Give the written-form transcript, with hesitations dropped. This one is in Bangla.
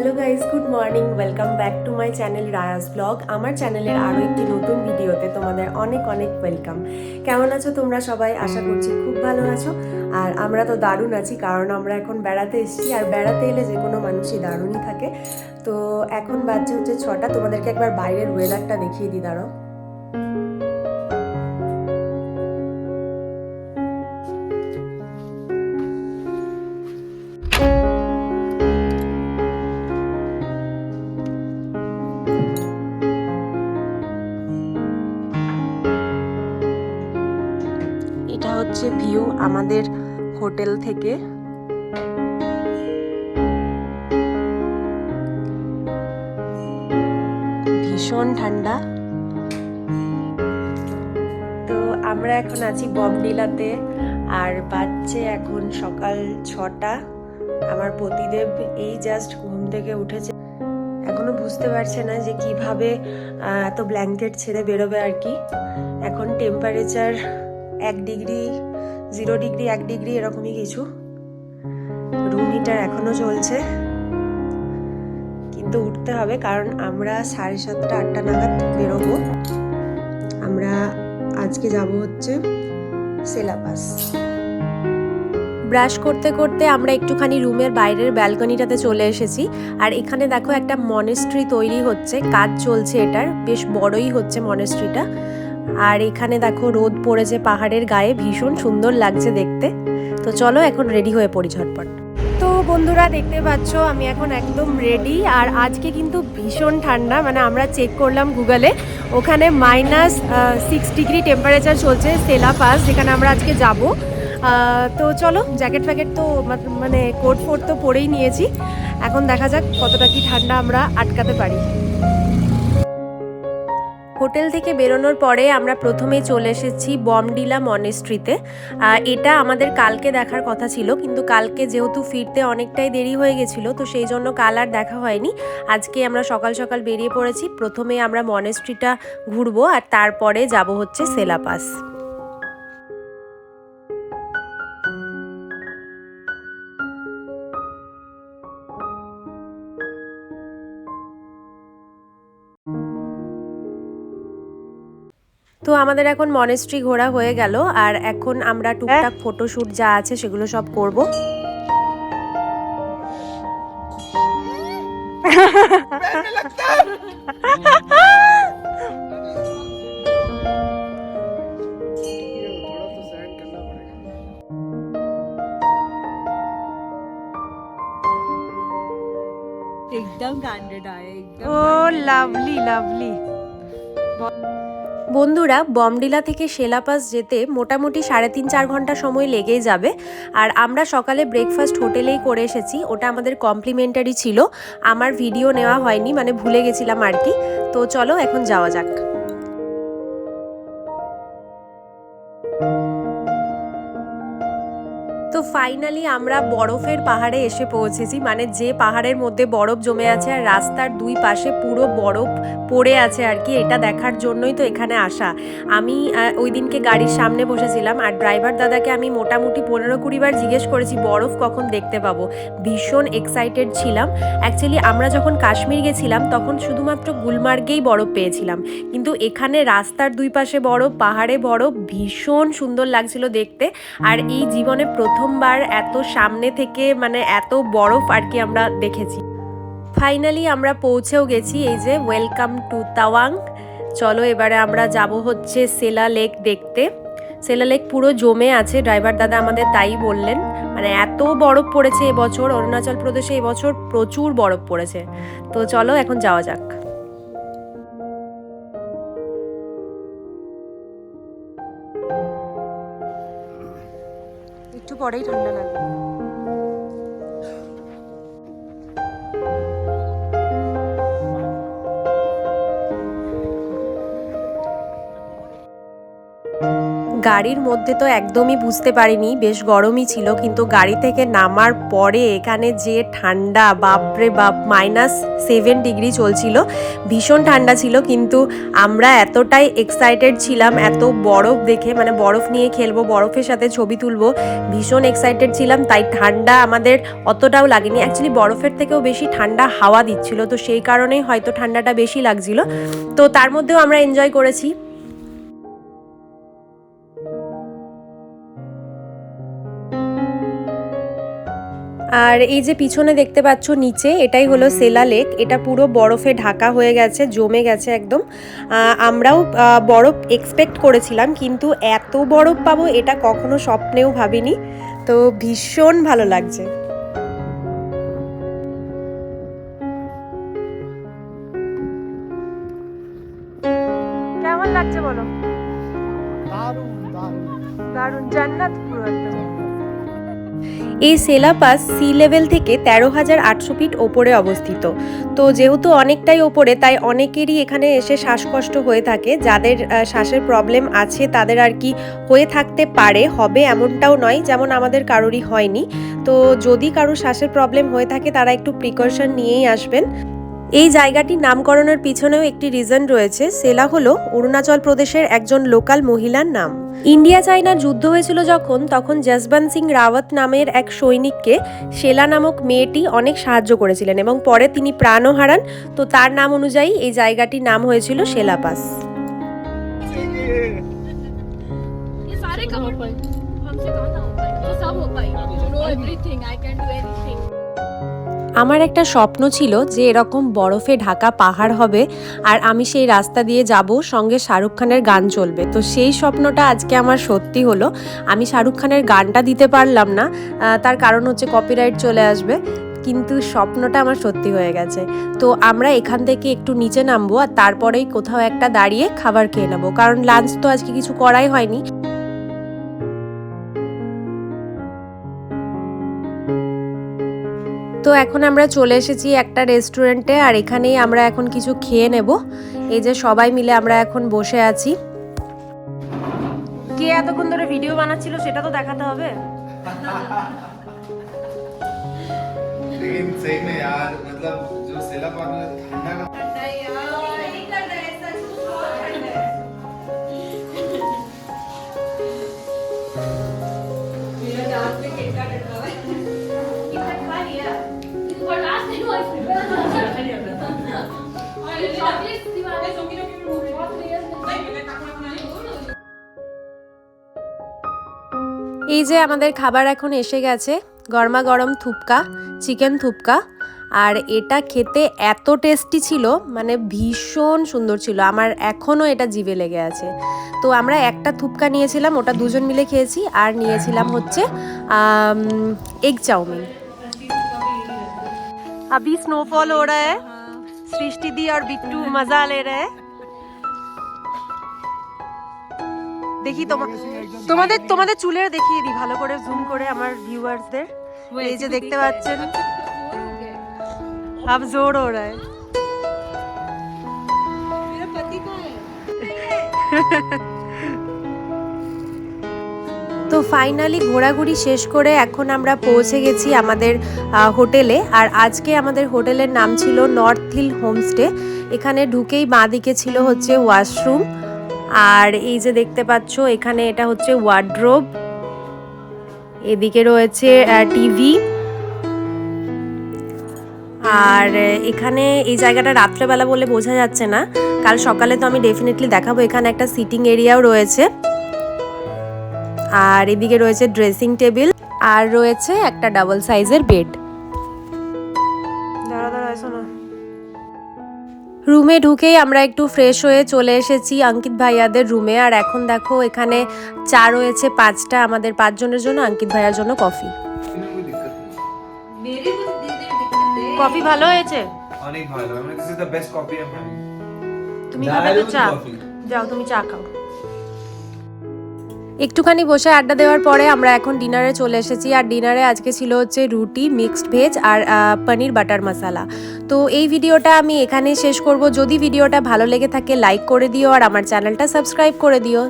Hello guys, good morning. Welcome back to my channel Rayas blog. আমার চ্যানেলের আরও একটি নতুন ভিডিওতে তোমাদের অনেক অনেক ওয়েলকাম। কেমন আছো তোমরা সবাই? আশা করছি খুব ভালো আছো। আর আমরা তো দারুণ আছি, কারণ আমরা এখন বেড়াতে এসেছি। আর বেড়াতে এলে যে কোনো মানুষই দারুণই থাকে। তো এখন বাজছে হচ্ছে 6টা। তোমাদেরকে একবার বাইরের ওয়েদারটা দেখিয়ে দিই, দাঁড়াও। এটা হচ্ছে ভিউ আমাদের হোটেল থেকে। ভীষণ ঠান্ডা। তো আমরা এখন আছি বমডিলাতে, আর বাজছে এখন সকাল 6টা। আমার পতিদেব এই জাস্ট ঘুম থেকে উঠেছে, এখনো বুঝতে পারছে না যে কিভাবে এত ব্ল্যাঙ্কেট ছেড়ে বেরোবে আর কি। এখন টেম্পারেচার 1 ডিগ্রি, 0 ডিগ্রি, 1 ডিগ্রি এরকমই কিছু। রুম হিটার এখনো চলছে, কিন্তু উঠতে হবে কারণ আমরা 7:30, 8টা নাগাদ বেরোবো। আমরা আজকে যাব হচ্ছে সেলাপাস। ব্রাশ করতে করতে আমরা একটুখানি রুমের বাইরের ব্যালকনিটাতে চলে এসেছি। আর এখানে দেখো একটা মনেস্ট্রি তৈরি হচ্ছে, কাজ চলছে এটার, বেশ বড়ই হচ্ছে মনেস্ট্রিটা। আর এখানে দেখো রোদ পড়েছে পাহাড়ের গায়ে, ভীষণ সুন্দর লাগছে দেখতে। তো চলো এখন রেডি হয়ে পড়ি ঝটপট। তো বন্ধুরা, দেখতে পাচ্ছ আমি এখন একদম রেডি। আর আজকে কিন্তু ভীষণ ঠান্ডা, মানে আমরা চেক করলাম গুগলে, ওখানে -6 ডিগ্রি টেম্পারেচার চলছে সেলাপাস, যেখানে আমরা আজকে যাব। তো চলো, জ্যাকেট ফ্যাকেট তো মানে কোট ফোট তো পরেই নিয়েছি। এখন দেখা যাক কতটা কি ঠান্ডা আমরা আটকাতে পারি। হোটেল থেকে বেরোনোর পরে আমরা প্রথমেই চলে এসেছি বমডিলা মনেস্ট্রিতে। এটা আমাদের কালকে দেখার কথা ছিল, কিন্তু কালকে যেহেতু ফিরতে অনেকটাই দেরি হয়ে গেছিলো, তো সেই জন্য কাল আর দেখা হয়নি। আজকে আমরা সকাল সকাল বেরিয়ে পড়েছি। প্রথমে আমরা মনেস্ট্রিটা ঘুরবো, আর তারপরে যাব হচ্ছে সেলাপাস। তো আমাদের এখন মনেস্ট্রি ঘোরা হয়ে গেল, আর এখন আমরা টুকটাক ফটোশ্যুট যা আছে সেগুলো সব করব। एकदम कैंडिड आए एकदम। ও লাভলি লাভলি। বন্ধুরা, বমডিলা থেকে সেলাপাস যেতে মোটামুটি 3.5-4 ঘন্টা সময় লেগেই যাবে। আর আমরা সকালে ব্রেকফাস্ট হোটেলেই করে এসেছি, ওটা আমাদের কমপ্লিমেন্টারি ছিল। আমার ভিডিও নেওয়া হয়নি, মানে ভুলে গেছিলাম আর কি। তো চলো এখন যাওয়া যাক। তো ফাইনালি আমরা বরফের পাহাড়ে এসে পৌঁছেছি, মানে যে পাহাড়ের মধ্যে বরফ জমে আছে আর রাস্তার দুই পাশে পুরো বরফ পড়ে আছে আর কি। এটা দেখার জন্যই তো এখানে আসা। আমি ওই দিনকে গাড়ির সামনে বসেছিলাম, আর ড্রাইভার দাদাকে আমি মোটামুটি 15-20 বার জিজ্ঞেস করেছি বরফ কখন দেখতে পাবো। ভীষণ এক্সাইটেড ছিলাম। অ্যাকচুয়ালি আমরা যখন কাশ্মীর গেছিলাম তখন শুধুমাত্র গুলমার্গেই বরফ পেয়েছিলাম, কিন্তু এখানে রাস্তার দুই পাশে বরফ, পাহাড়ে বরফ, ভীষণ সুন্দর লাগছিল দেখতে। আর এই জীবনে প্রথমবার এত সামনে থেকে মানে এত বরফ আর কি আমরা দেখেছি। ফাইনালি আমরা পৌঁছেও গেছি, এই যে ওয়েলকাম টু তাওয়াং। চলো এবারে আমরা যাব হচ্ছে সেলা লেক দেখতে। সেলা লেক পুরো জমে আছে, ড্রাইভার দাদা আমাদের তাই বললেন। মানে এত বরফ পড়েছে এবছর, অরুণাচল প্রদেশে এবছর প্রচুর বরফ পড়েছে। তো চলো এখন যাওয়া যাক। একটু পরেই ঠান্ডা লাগবে। গাড়ির মধ্যে তো একদমই বুঝতে পারিনি, বেশ গরমই ছিল, কিন্তু গাড়ি থেকে নামার পরে এখানে যে ঠান্ডা, বাপরে বাপ, -7 ডিগ্রি চলছিল, ভীষণ ঠান্ডা ছিল। কিন্তু আমরা এতটাই এক্সাইটেড ছিলাম এত বরফ দেখে, মানে বরফ নিয়ে খেলবো, বরফের সাথে ছবি তুলবো, ভীষণ এক্সাইটেড ছিলাম, তাই ঠান্ডা আমাদের অতটাও লাগেনি। অ্যাকচুয়ালি বরফের থেকেও বেশি ঠান্ডা হাওয়া দিচ্ছিল, তো সেই কারণেই হয়তো ঠান্ডাটা বেশি লাগছিল। তো তার মধ্যেও আমরা এনজয় করেছি। আর এই যে পিছনে দেখতে পাচ্ছ নিচে, এটাই হলো সেলা লেক। এটা পুরো বরফে ঢাকা হয়ে গেছে, জমে গেছে একদম। আমরাও বরফ এক্সপেক্ট করেছিলাম, কিন্তু এত বরফ পাবো এটা কখনো স্বপ্নেও ভাবিনি। তো ভীষণ ভালো লাগছে। কেমন লাগছে বলো? দারুণ দারুণ দারুণ, জান্নাত পুরো একদম। এই সেলা পাস সি লেভেল থেকে 13,800 ফিট ওপরে অবস্থিত। তো যেহেতু অনেকটাই ওপরে, তাই অনেকেরই এখানে এসে শ্বাসকষ্ট হয়ে থাকে। যাদের শ্বাসের প্রবলেম আছে তাদের আর কি হয়ে থাকতে পারে, হবে এমনটাও নয়, যেমন আমাদের কারোরই হয়নি। তো যদি কারোর শ্বাসের প্রবলেম হয়ে থাকে তারা একটু প্রিকশন নিয়েই আসবেন। এই জায়গাটির নামকরণের পিছনেও একটি রিজন রয়েছে। সেলা হলো অরুণাচল প্রদেশের একজন লোকাল মহিলার নাম। ইন্ডিয়া চায়নার যুদ্ধ হয়েছিল যখন, তখন জসবন্ত সিং রাওয়াত নামের এক সৈনিককে সেলা নামক মেয়েটি অনেক সাহায্য করেছিলেন এবং পরে তিনি প্রাণও হারান। তো তার নাম অনুযায়ী এই জায়গাটির নাম হয়েছিল সেলা পাস। ये सारे कवर हमसे कहाँ ना हो पाएगा, तो सब हो पाएगा, you know everything, I can do anything। আমার একটা স্বপ্ন ছিল যে এরকম বরফে ঢাকা পাহাড় হবে আর আমি সেই রাস্তা দিয়ে যাব, সঙ্গে শাহরুখ খানের গান চলবে। তো সেই স্বপ্নটা আজকে আমার সত্যি হলো। আমি শাহরুখ খানের গানটা দিতে পারলাম না, তার কারণ হচ্ছে কপিরাইট চলে আসবে, কিন্তু স্বপ্নটা আমার সত্যি হয়ে গেছে। তো আমরা এখান থেকে একটু নিচে নামবো আর তারপরেই কোথাও একটা দাঁড়িয়ে খাবার খেয়ে নেবো, কারণ লাঞ্চ তো আজকে কিছু করাই হয়নি। তো এখন আমরা চলে এসেছি একটা রেস্টুরেন্টে, আর এখানেই আমরা এখন কিছু খেয়ে নেব। এই যে সবাই মিলে আমরা এখন বসে আছি। কে এতক্ষণ ধরে ভিডিও বানাচ্ছিল সেটা তো দেখাতে হবে। लेकिन सही में यार, मतलब जो सेला पानी में ठंडा का এই যে আমাদের খাবার এখন এসে গেছে, গরমা গরম থুপকা, চিকেন থুপকা। আর এটা খেতে এত টেস্টি ছিল, মানে ভীষণ সুন্দর ছিল, আমার এখনও এটা জিভে লেগে আছে। তো আমরা একটা থুপকা নিয়েছিলাম, ওটা দুজন মিলে খেয়েছি, আর নিয়েছিলাম হচ্ছে এগ চাউমিন। अभी स्नोफॉल हो रहा है, सृष्टि दी और बिट्टू मजा ले रहे हैं। দেখি তোমাদের তোমাদের চুলের দেখিয়ে দিই ভালো করে জুম করে আমার ভিউয়ার্সদের। এই যে দেখতে পাচ্ছেন, अब जोर हो रहा है। मेरा पति कहाँ है? তো ফাইনালি ঘোরাঘুরি শেষ করে এখন আমরা পৌঁছে গেছি আমাদের হোটেলে। আর আজকে আমাদের হোটেলের নাম ছিল নর্থ হিল হোমস্টে। এখানে ঢুকেই বাঁ দিকে ছিল হচ্ছে ওয়াশরুম, আর এই যে দেখতে পাচ্ছ এখানে এটা হচ্ছে ওয়ার্ডরোব, এদিকে রয়েছে টিভি। আর এখানে এই জায়গাটা রাত্রেবেলা বলে বোঝা যাচ্ছে না, কাল সকালে তো আমি ডেফিনেটলি দেখাবো। এখানে একটা সিটিং এরিয়াও রয়েছে, আর এদিকে রয়েছে ড্রেসিং টেবিল, আর রয়েছে একটা ডাবল সাইজের বেড। রুমে ঢুকেই আমরা একটু ফ্রেশ হয়ে চলে এসেছি অঙ্কিত ভাইয়াদের রুমে। আর এখন দেখো এখানে চা রয়েছে 5টা, আমাদের 5 জনের জন্য, অঙ্কিত ভাইয়ার জন্য কফি। मेरे कुछ दीदी दिक्कत है। কফি ভালো হয়েছে? অনেক ভালো। I mean, this is the best coffee I'm having. তুমি খাবে তো চা? coffee. যাও তুমি চা খাও। একটুখানি বসে আড্ডা দেওয়ার পরে আমরা এখন ডিনারে চলে এসেছি। আর ডিনারে আজকে ছিল হচ্ছে রুটি, মিক্সড ভেজ আর পনির বাটার মশালা। তো এই ভিডিওটা আমি এখানেই শেষ করব। যদি ভিডিওটা ভালো লেগে থাকে লাইক করে দিও আর আমার চ্যানেলটা সাবস্ক্রাইব করে দিও।